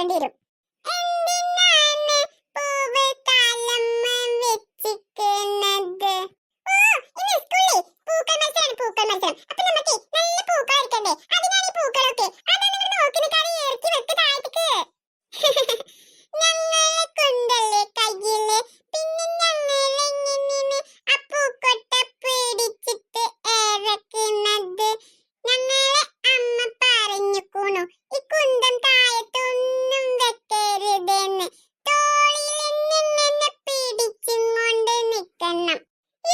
കൊടുക്കേണ്ടി വരും. എന്തിനാണ് പൂവ് തലമ്മ വെച്ചിരിക്കുന്നത്? ഓ, ഇന്ന് സ്കൂളിൽ പൂക്കൾ മത്സരം. അപ്പൊ നമുക്ക് നല്ല പൂക്കൾ എടുക്കണ്ടേ? അതിനാണ് ഈ പൂക്കളൊക്കെ. അതൊന്നും ഇവിടെ നോക്കി നിൽക്കാതെ ഇറക്കി വെക്ക് താഴത്തേക്ക്. ഞങ്ങളെ കൊണ്ടല്ലേ കയ്യില്, പിന്നെ ഞങ്ങളെങ്ങനെയാണ് ആ പൂക്കൊട്ട പിടിച്ചിട്ട് ഇറക്കുന്നത്? ഞങ്ങളെ അമ്മ പറഞ്ഞുക്കണു ഈ കുന്തം താഴത്തൊന്നും വെക്കരുതെന്ന്. തോളിൽ നിന്നെ പിടിച്ചും കൊണ്ട് നിക്കണം.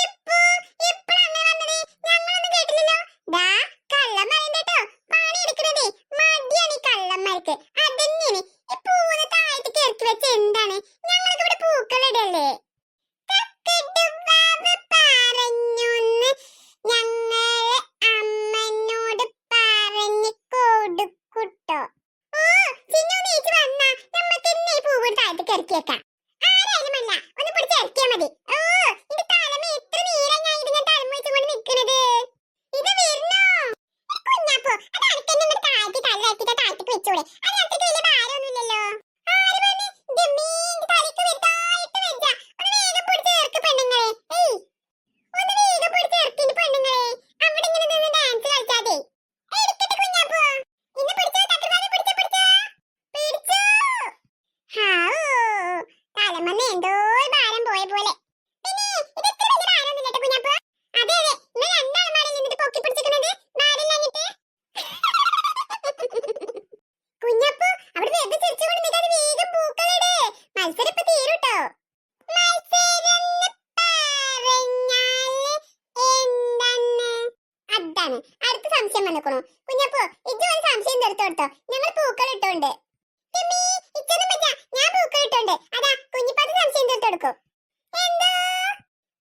ഇപ്പഴാണ് വന്നത്, ഞങ്ങളൊന്നും കേട്ടില്ലല്ലോ. ദാ കള്ളം പറയണ്ടോ, പണി എടുക്കണതേ മടിയാണ് ഈ കള്ളന്മാർക്ക്. അതന്നെയാണ് ഈ പൂവിന് താഴത്തേക്ക് ഇറക്കി വെച്ച എന്താണ്? ഞങ്ങൾക്ക് ഇവിടെ പൂക്കളിടല്ലേ? പറഞ്ഞൊന്ന് ഞങ്ങളെ അമ്മനോട് പറഞ്ഞു കൊടുക്കുട്ടോ. ഓ, ചിന്നു നീച്ച് വന്നാ നമ്മൾക്ക് ഇന്നേ പൂവ് താഴത്തേക്ക് ഇറക്കി വെക്കാം. ആരായാലുമല്ല, ഒന്ന് പിടിച്ച് ഇറക്കിയാ മതി. ഓ, ഇത് തലമ എത്ര നേരം ഞാൻ ഇതിങ്ങനെ തലമ വെച്ചുകൊണ്ട് നിൽക്കണത്. ഇത് വരണോ കുഞ്ഞാപ്പോ? അത് അനക്കെന്നെ ഇങ്ങോട്ട് താഴത്തേക്ക് തലയിറക്കിട്ട് താഴത്തേക്ക് വെച്ചോളെ. അതിനകത്തേക്ക് വലിയ ഭാരമൊന്നുമില്ലല്ലോ. ആര് പറഞ്ഞു? ദമ്മീന്റെ തലയ്ക്ക് വലുതായിട്ട് വെച്ച. ഒന്ന് വേഗം പിടിച്ച് ഇറക്ക് പെണ്ണുങ്ങളെ. ഒന്ന് വേഗം പിടിച്ച് ഇറക്കിന്റെ പെണ്ണുങ്ങളെ. അവിടെ ഇങ്ങനെ നിന്ന് ഡാൻസ് കളിച്ചാതെ. എടുക്കട്ടെ കുഞ്ഞാപ്പോ. ഇന്ന് പിടിച്ചോ, തക്കവാനെ പിടിച്ചോ. ഹാവൂ, തലമന്ന് എന്തോ ഭാരം പോയ പോലെ. പിന്നെ ഇത് ഇത്ര വലിയ ഭാരമൊന്നുമില്ല കേട്ടോ കുഞ്ഞാപ്പോ. അതെ, നിങ്ങൾ രണ്ടാളുമാരെ നിന്നിട്ട് പൊക്കി പിടിച്ചിരിക്കണത് ഭാരമില്ലാഞ്ഞിട്ട്. കുഞ്ഞപ്പോ അവിടെ വെറുതെ ചിരിച്ചുകൊണ്ട് നിൽക്കാതെ വേഗം പൂക്കളിട്. മത്സരം ഇപ്പൊ തീരുട്ടോ. മത്സരം പറഞ്ഞാല് എന്താണ്? അതാണ് അടുത്ത സംശയം വന്നിക്കണു. കുഞ്ഞപ്പോ ഇതൊരു സംശയം തീർത്തോട്ടോ. ഞങ്ങൾ പൂക്കൾ ഇട്ടോണ്ട്. ഞാൻ പൂക്കൾ ഇട്ടോണ്ട്. അതാ കുഞ്ഞിപ്പാത്ത് സംശയം തീർത്തെടുക്കും. എന്തോ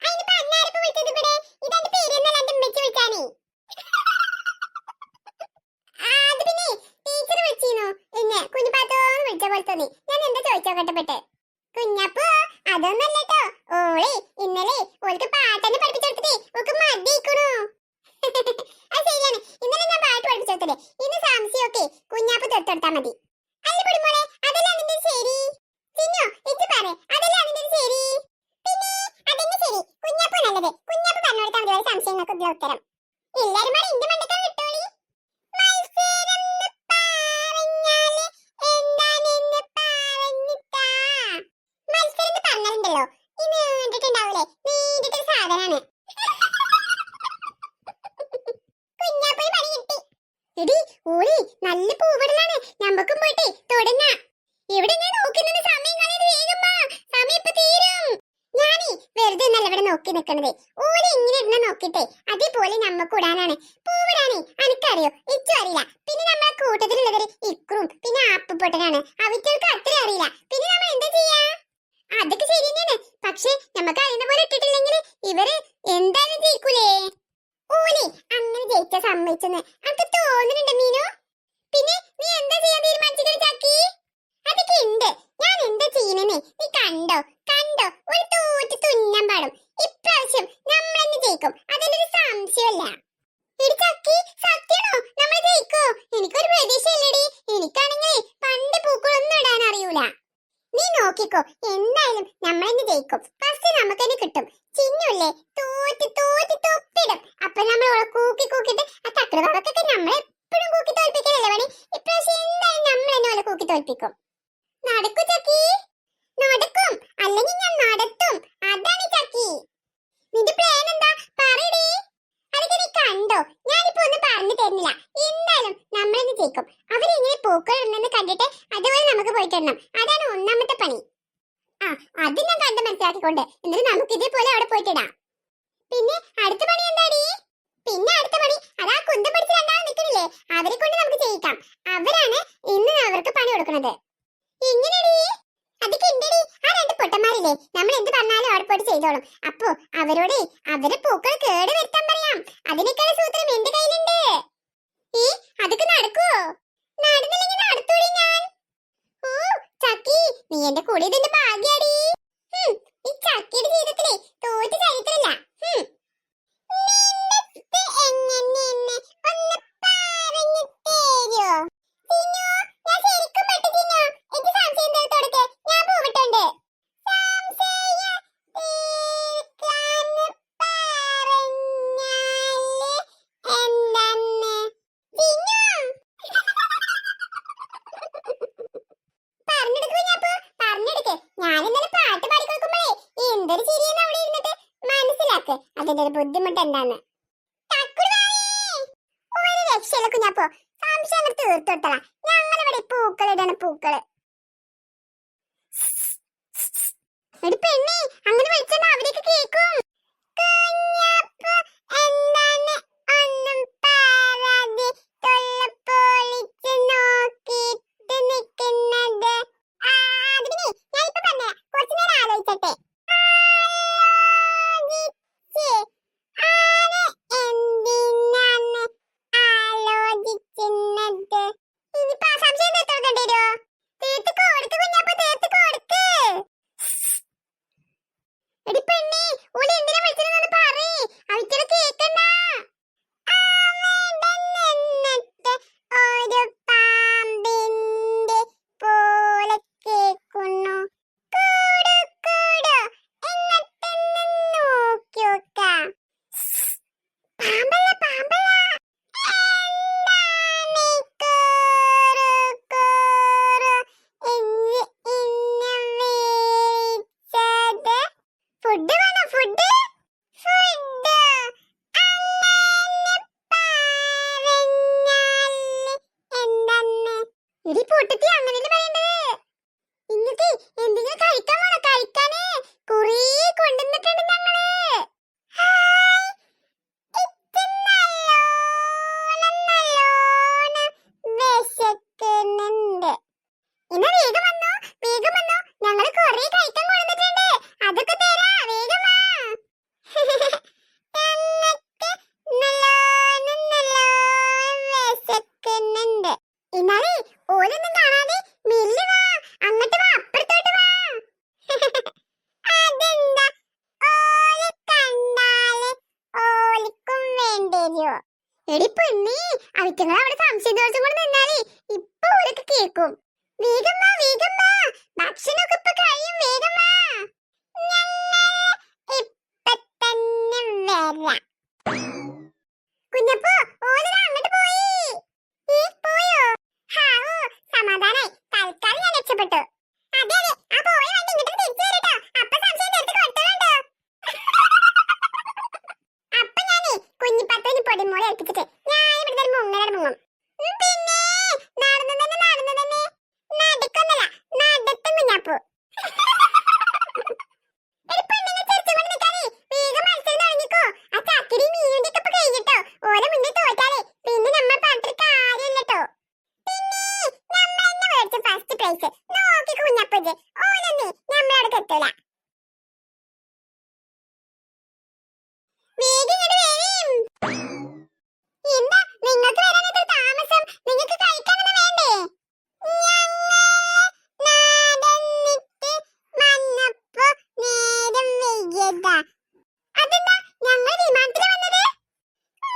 അതിനിപ്പോ അന്നാരപ്പോ വിളിച്ചത് ഇവിടെ? ഇതെന്റെ പേരെന്നല്ല എന്റെ ഉമ്മച്ചി വിളിച്ചാനേ. അത് പിന്നെ ടീച്ചർ വിളിച്ചിരുന്നു. എന്നെ കുഞ്ഞിപ്പാത്തോന്ന് വിളിച്ച പോലെ തോന്നി. ഞാൻ എന്താ ചോദിച്ചോക്കട്ടെപ്പെട്ട്. കുഞ്ഞപ്പോ അതൊന്നല്ലോ. ഓളെ ഇന്നലെ ഓൾക്ക് പാട്ടന്നെ പഠിപ്പിച്ചെടുത്തിട്ടേ ഓൾക്ക് മടിയിക്കണു. അത് ശരിയാണ്, ഇന്നലെ ഞാൻ പാട്ട് പഠിപ്പിച്ചെടുത്തേ. ഇന്ന് സംശയമൊക്കെ കുഞ്ഞാപ്പ് തൊട്ടെടുത്താ മതി. അല്ല പൊടിമോളെ, അതല്ല അതിന്റെ ശരി. ചിന്നു ഇച്ച് പറ, അതല്ല അതിന്റെ ശരി. പിന്നെ അതന്നെ ശരി. കുഞ്ഞാപ്പ് നല്ലത്. കുഞ്ഞാപ്പ് പറഞ്ഞെടുത്താൽ മതി സംശയങ്ങൾക്ക് ഉത്തരം. എല്ലാരും കൂടെ ഇന്റെ മണ്ടക്കാൻ വിട്ടോളി. മത്സരം പറഞ്ഞാല് എന്താണെന്ന് പറഞ്ഞിട്ടാ. മത്സരം പറഞ്ഞാലുണ്ടല്ലോ ഇന്ന് കണ്ടിട്ടുണ്ടാവൂലേ, നീണ്ടിട്ടൊരു സാധനാണ്. കുഞ്ഞാപ്പോയി പണി കിട്ടി. എടി ഓളി നല്ല പൂവിടലാണ്. ഞമ്മക്കും പോയിട്ടേ തുടങ്ങാ. ഇവിടെ ഞാൻ നോക്കുന്നത് സമയം കളയത്. വേഗം വാ, സമയം ഇപ്പൊ തീരും. ഞാനേ വെറുതെ നല്ല ഇവിടെ നോക്കി നിക്കണതേ. ഓളി ഇങ്ങനെ ഇടുന്ന നോക്കിട്ടെ അതേപോലെ നമ്മക്ക് ഇടാനാണ്. പൂവിടാനേ അനക്കറിയോ? ഇച്ചും അറിയില്ല. പിന്നെ നമ്മളെ കൂട്ടത്തിലുള്ളവര് ഇക്രും പിന്നെ ആപ്പുപൊട്ടനാണ്. അവറ്റൾക്ക് അത്ര അറിയില്ല. പിന്നെ നമ്മൾ എന്താ ചെയ്യാ? അതൊക്കെ ശരി തന്നെയാണ്. പക്ഷെ നമുക്ക് അറിയുന്ന പോലെ ഇട്ടിട്ടില്ലെങ്കിൽ ഇവര് എന്തായാലും ജയിക്കൂലേ? ഓലി അങ്ങനെ ജയിച്ച സമ്മതിച്ചെന്ന് അനക്ക് തോന്നുന്നുണ്ട് മീനു. പിന്നെ നീ എന്താ ചെയ്യാൻ തീരുമാനിച്ചിട്ട് ചാക്കി? അതൊക്കെ ഉണ്ട്. ഞാൻ എന്താ ചെയ്യുന്നേ നീ കണ്ടോ? ഒരു തോറ്റ് തുന്നാൻ പാടും. ഇപ്രാവശ്യം നമ്മളെന്നെ ജയിക്കും, അതിലൊരു സംശയമല്ല. എടി ചക്കി, സത്യാണോ നമ്മൾ ജയിക്കോ? എനിക്കൊരു പ്രതീക്ഷയില്ലടി. എനിക്കാണെങ്കിൽ പണ്ട് പൂക്കളൊന്നും ഇടാൻ അറിയൂല. നീ നോക്കിക്കോ, എന്തായാലും നമ്മളെന്നെ ജയിക്കും. ഫസ്റ്റ് നമുക്കെന്നെ കിട്ടും. ചിന്നുല്ലേ തോറ്റ് തൊപ്പിടും. അപ്പൊ നമ്മൾ കൂക്കിട്ട് ആ തക്കടവാക്കൊക്കെ നമ്മളെപ്പോഴും കൂക്കി തോൽപ്പിക്കലല്ലേ പണി. ഇപ്രാവശ്യം എന്തായാലും നമ്മളെന്നെ പോലെ കൂക്കി തോൽപ്പിക്കും. നടക്കൂ ചക്കി, നടക്കും. അല്ലെങ്കിൽ ഞാൻ നടത്തും. അതാണ് ചക്കി. നിന്റെ പ്ലാൻ എന്താ പറയടേ? അതൊക്കെ നീ കണ്ടോ? ഞാനിപ്പോ ഒന്നും പറഞ്ഞു തരുന്നില്ല. എന്തായാലും നമ്മളെന്നെ ജയിക്കും. അവരെങ്ങനെ പൂക്കൾ ഇടുന്നെന്ന് കണ്ടിട്ട് അതുപോലെ നമുക്ക് പോയിട്ടിടണം. അതാണ് ഒന്നാമത്തെ പണി. ആ, അത് ഞാൻ കണ്ട് മനസ്സിലാക്കിക്കൊണ്ട് എന്നിട്ട് നമുക്ക് ഇതേപോലെ അവിടെ പോയിട്ടിടാം. പിന്നെ അടുത്ത പണി എന്താടി? പിന്നെ അടുത്ത പണി അതാ കുന്തം പിടിച്ച് രണ്ടാൾ നിൽക്കണില്ലേ, അവരെ കൊണ്ട് നമുക്ക് ചെയ്യിക്കാം. അവരാണ് ഇന്ന് അവർക്ക് പണി കൊടുക്കുന്നത്. എങ്ങനെയാടി? അതൊക്കെ ഉണ്ടടി. ആ രണ്ട് പൊട്ടന്മാരില്ലേ, നമ്മൾ എന്ത് പറഞ്ഞാലും അവിടെ പോയിട്ട് ചെയ്തോളും. അപ്പോ അവരോട് അവരെ പൂക്കൾ കേട് വരുത്താൻ പറയാം. അതിനേക്കാൾ സൂത്രം എന്റെ കയ്യിലുണ്ട്. അതൊക്കെ നടക്കുവോ? നടന്നില്ലെങ്കിൽ നടത്തൂടി ഞാൻ. ഓ ചക്കി, നീ എന്റെ കൂടെ ഇതിന്റെ ഭാഗ്യാടി. ഈ ചക്കിയുടെ ജീവിതത്തിലെ തോറ്റ ചരിത്രമില്ല. എങ്ങനെയെന്ന് ഒന്ന് പറഞ്ഞു തരുമോ? ഞാൻ ശരിക്കും പെട്ടു. ഞാൻ ഇന്നലെ പാട്ട് പാടി കൊടുക്കുമ്പോഴേ എന്തൊരു ചിരിയെന്ന് അവിടെ ഇരുന്നിട്ട് മനസ്സിലാക്ക് അതിന്റെ ഒരു ബുദ്ധിമുട്ട് എന്താന്ന്. ഒരു രക്ഷയില്ല കുഞ്ഞാപ്പോ, സംശയം തീർത്തോട്ടല. ഞങ്ങളിവിടെ പൂക്കളിടാണ്, പൂക്കള്. ഒരു പെണ്ണി അങ്ങനെ വിളിച്ചാൽ അവരൊക്കെ കേക്കും. കുഞ്ഞാപ്പോ എന്താണ് ഒന്നും പറയാതെ തൊള്ളപ്പൊളിച്ച് നോക്കിയിട്ട് നിൽക്കുന്നത്? അതിനെ ഞാനിപ്പോ പറഞ്ഞ കുറച്ചു നേരം ആലോചിച്ചട്ടെ. എന്തിനാണ് ആലോചിക്കുന്നത്? ഇനിയിപ്പോ ആ സംശയം തീർത്തോക്കേണ്ടി വരുമോ? തീർത്ത് കൊടുക്ക് കുഞ്ഞാപ്പോ, തീർത്ത് കൊടുക്ക്. എടി പെണ്ണി, ഓള് എന്തിനാ വിളിച്ചതെന്ന് പറയ്, അവറ്റത് കേക്കണ്ട. നിന്നിട്ട് ഒരു പാമ്പിന്റെ പോലെ കേക്കുന്നു. കൂടു കൂടു എന്നിട്ടൊന്ന് നോക്കി നോക്കാം. പാമ്പല്ല പാമ്പല്ല. എന്താണ് കൂറു കൂറു ഇന്നെ വിളിച്ചത്? ഫുഡ് വേണോ? ഫുഡ് ഫുഡ് അങ്ങനെ പറഞ്ഞാല് എന്തെന്ന്? ഇടി പൊട്ടത്തി അങ്ങനെയല്ലേ പറയേണ്ടത്. ഇന്നത്തെ എന്തെങ്കിലും കഴിക്കാൻ വേണോ? കഴിക്കാന് കുറേ കൊണ്ടുവന്നിട്ടുണ്ട് ഞങ്ങള്. ഹായ്, ഇത് നല്ലോണം വിശക്കുന്നുണ്ട്. ഇന്ന് വേഗം വന്നോ, വേഗം വന്നോ, ഞങ്ങള് കുറേ കഴിക്കാൻ കൊണ്ടുവന്നിട്ടുണ്ട്. അതൊക്കെ തരാ, വേഗം വാ. ഞങ്ങൾക്ക് നല്ലോണം വിശക്കുന്നുണ്ട്. എന്നാലേ ഓലൊന്നും കാണാതെ മെല്ലെ വാ, അങ്ങോട്ട് വാ, അപ്പുറത്തോട്ട് വാ. അതെന്താ, ഓലെ കണ്ടാല് ഓലിക്കും വേണ്ടേരോ? എടി പെണ്ണി, അവറ്റങ്ങൾ അവിടെ സംശയം ദിവസം കൊണ്ട് നിന്നാലേ ഇപ്പൊ ഓലൊക്കെ കേക്കും. വേഗം വാ, വേഗം വാ, ഭക്ഷണമൊക്കെ ഇപ്പൊ കഴിയും, വേഗം വാ. ഞങ്ങൾ ഇപ്പൊ തന്നെ വരാം. കുഞ്ഞപ്പോ, ഓലതാ അങ്ങോട്ട് പോയി. പോയോ? ഹാവൂ, സമാധാനായി. തൽക്കാലം ഞാൻ രക്ഷപ്പെട്ടു. അതെ അതെ, ആ പോയ വണ്ടി ഇങ്ങോട്ട് തിരിച്ചു വരട്ടോ. അപ്പൊ സംശയം തീർത്ത് കൊടുത്തോളൂ. അപ്പൊ ഞാനേ കുഞ്ഞിപ്പത്തിന് പൊടിമോളെ ഏൽപ്പിച്ചിട്ട് ഞാൻ ഇവിടുന്ന് ഒരു മുങ്ങലാണ് മുങ്ങും. പിന്നെ നടന്നു തന്നെ നടക്കൊന്നല്ല, നടത്തും കുഞ്ഞാപ്പൂ. എന്താ നിങ്ങൾക്ക് വരാൻ ഇത്ര താമസം? നിങ്ങൾക്ക് കഴിക്കാനൊന്നും വേണ്ടേ? നടന്നിട്ട് വന്നപ്പോ നേരം വൈകിയതാ. അതെന്താ ഞങ്ങൾ വിമാനത്തിലാ വന്നത്?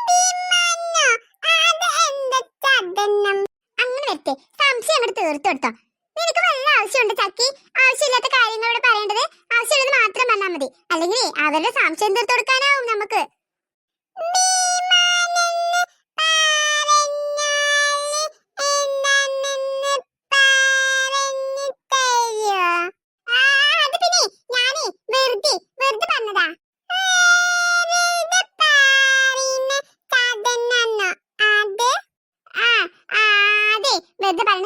വിമാനോ? അത് എന്താ ചതനം? അങ്ങനെ വരട്ടെ, സംശയം അങ്ങോട്ട് തീർത്തെടുത്തോ. നിനക്ക് വല്ല ആവശ്യമുണ്ട് ചക്കി? ആവശ്യമില്ലാത്ത കാര്യങ്ങളോട് പറയേണ്ടത് ആവശ്യമുള്ളത് മാത്രം പറഞ്ഞാൽ മതി. അല്ലെങ്കിൽ അവരുടെ സംശയം തീർത്തു കൊടുക്കാനാവും നമുക്ക്.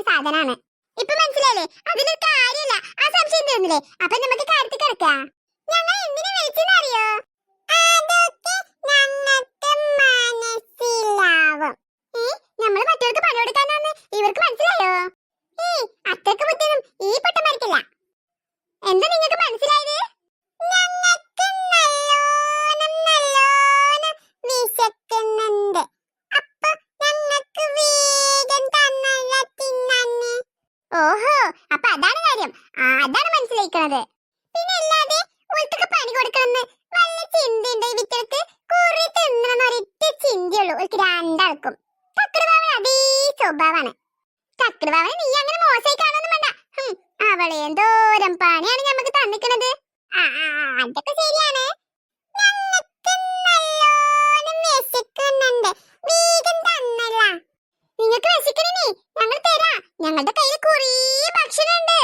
സാധനാണ്. ഇപ്പൊ മനസ്സിലായില്ലേ? അതിലൊരു കാര്യമില്ല. ആ സംശയം തീർന്നില്ലേ? അപ്പൊ നമുക്ക് കാര്യത്തിൽ കിടക്കാം. ഞങ്ങൾ എന്തിനു വിളിച്ചെന്നറിയോ? അതൊക്കെ ഞങ്ങൾക്ക് മനസ്സിലാവും. നമ്മള് മറ്റവർക്ക് പണി കൊടുക്കാനാന്ന് ഇവർക്ക് മനസ്സിലായോ? അത്രക്ക് ബുദ്ധിയൊന്നും ഈ പൊട്ടന്മാർക്കില്ല. എന്താ നിങ്ങൾക്ക് മനസ്സിലായത്? ഞങ്ങൾക്ക് നല്ലോണം വിശക്കുന്നുണ്ട്. അപ്പൊ ഞങ്ങൾക്ക് വേഗം തന്നല്ല തിന്നാന്. ഓഹോ, അപ്പൊ അതാണ് കാര്യം. അതാണ് മനസ്സിലായിക്കണത്. പിന്നെ അല്ലാതെ ഓൽക്കൊക്കെ പണി കൊടുക്കണമെന്ന് വല്ല ചിന്തയുണ്ട് ഈ വിറ്റർക്ക്? കുറി തിന്നണമെന്ന് ഒരൊറ്റ ചിന്തയുള്ളൂ ഓൽക്ക് രണ്ടാൾക്കും. ചക്രഭാവൻ അതേ സ്വഭാവമാണ്. ചക്രഭാവനെ നീ അങ്ങനെ മോശമായി കാണുന്നു വേണ്ട. അവളെ എന്തോരം പണിയാണ് ഞമ്മക്ക് തന്നിക്കണത്. അതൊക്കെ ശരിയാണ്. ഞങ്ങൾക്ക് നല്ലോണം വിശക്കുന്നുണ്ട്. വേഗം തന്നല്ല. നിങ്ങൾക്ക് വിശക്കണേ, ഞങ്ങൾ തരാം. ഞങ്ങളുടെ കയ്യിൽ കുറേ ഭക്ഷണം ഉണ്ട്.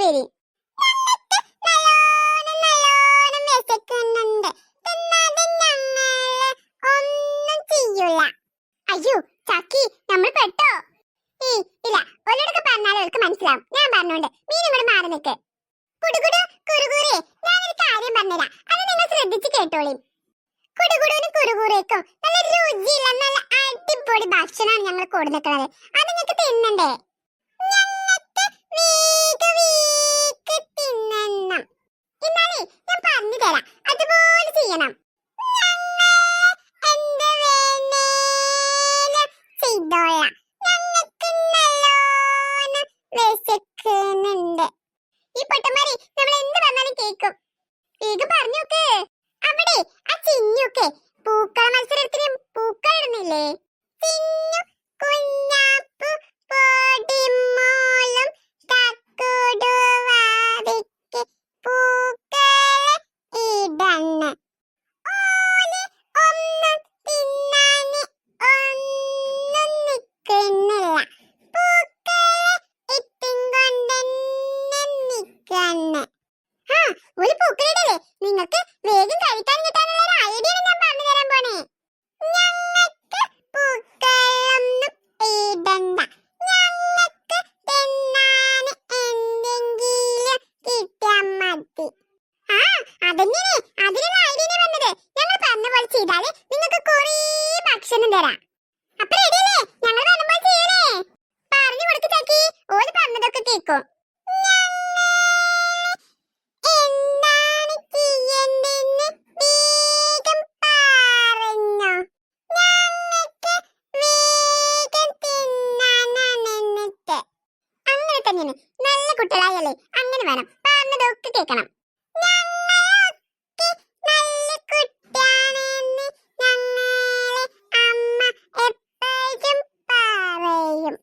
ശരി. നല്ലോണം നല്ലോണം വിശക്കുന്നുണ്ട്. തിന്നാതെ ഞങ്ങള് ഒന്നും ചെയ്യൂല. അയ്യോ ചക്കി, നമ്മൾ പെട്ടോ? ഇല്ല, ഒരോടൊക്കെ പറഞ്ഞാലും അവർക്ക് മനസ്സിലാവും. ഞാൻ പറഞ്ഞോണ്ട് മീൻ ഇങ്ങോട്ട് മാറി നിൽക്ക്. കുടുകുടു കുറുകുറേ, ഞാനൊരു കാര്യം പറഞ്ഞുതരാം, അത് നിങ്ങൾ ശ്രദ്ധിച്ച് കേട്ടോളി. കുടുകുടുവിനും കുറുകുറേക്കും നല്ല രുചിയുള്ള നല്ല അടിപൊളി ഭക്ഷണമാണ് ഞങ്ങൾ കൊടുക്കുന്നത്. അത് നിങ്ങൾക്ക് തിന്നണ്ടേ? ഞങ്ങൾക്ക് വേഗം തിന്നണം. എന്നാലേ ഞാൻ പറഞ്ഞു തരാം, അതുപോലെ ചെയ്യണം. എന്ത് വേണേലും ചെയ്തോളാം. ഞങ്ങൾക്ക് നല്ലോണം വിശക്കുന്നുണ്ട്. ഈ പൊട്ടന്മാരെ നമ്മൾ എന്ത് പറഞ്ഞാലും കേൾക്കും. വേഗം പറഞ്ഞോക്ക്. അവിടെ ആ ചിന്നൊക്കെ പൂക്കള മത്സരത്തിന് പൂക്കൾ ഇടുന്നില്ലേ? ചിന്നു കുഞ്ഞാപ്പു പൊടിമോളും തക്കുടുവാതിക്ക് പൂക്കള ഇടന്ന്. ഓന് ഒന്നും തിന്നാന് ഒന്നും നിക്കുന്നില്ല. പൂക്കള ഇട്ടും കൊണ്ടെന്നെ നിക്കന്ന്. ഒരു പൂക്കളിടല്ലേ, നിങ്ങൾക്ക് വേഗം കഴിക്കാൻ കിട്ടാനുള്ള ഒരു ഐഡിയ ഞാൻ പറഞ്ഞു തരാൻ പോണേ. ഞങ്ങൾക്ക് പൂക്കളൊന്നും ഇടണ്ട. ഞങ്ങൾക്ക് തിന്നാന് എന്തെങ്കിലും കിട്ടിയാൽ മതി. അതെങ്ങനെ? അതിനുള്ള ഐഡിയ പറഞ്ഞത്. ഞങ്ങൾ പറഞ്ഞ പോലെ ചെയ്താല് നിങ്ങൾക്ക് കുറേ ഭക്ഷണം തരാം. അപ്പൊ റെഡിയല്ലേ? ഞങ്ങൾ പറഞ്ഞ പോലെ ചെയ്യണേ. പറഞ്ഞു കൊടുക്ക് ചക്കി, ഓല് പറഞ്ഞതൊക്കെ കേൾക്കും. എന്താണ് ചെയ്യേണ്ടെന്ന് വേഗം പറഞ്ഞോ. ഞങ്ങൾക്ക് വേഗം തിന്നാനാണ് എന്നിട്ട്. അങ്ങനെ തന്നെയാണ്, നല്ല കുട്ടികളായല്ലേ അങ്ങനെ വേണം. പറഞ്ഞതൊക്കെ കേൾക്കണം. ഞങ്ങളൊക്കെ നല്ല കുട്ടിയാണെന്ന് ഞങ്ങളെ അമ്മ എപ്പോഴും പറയും.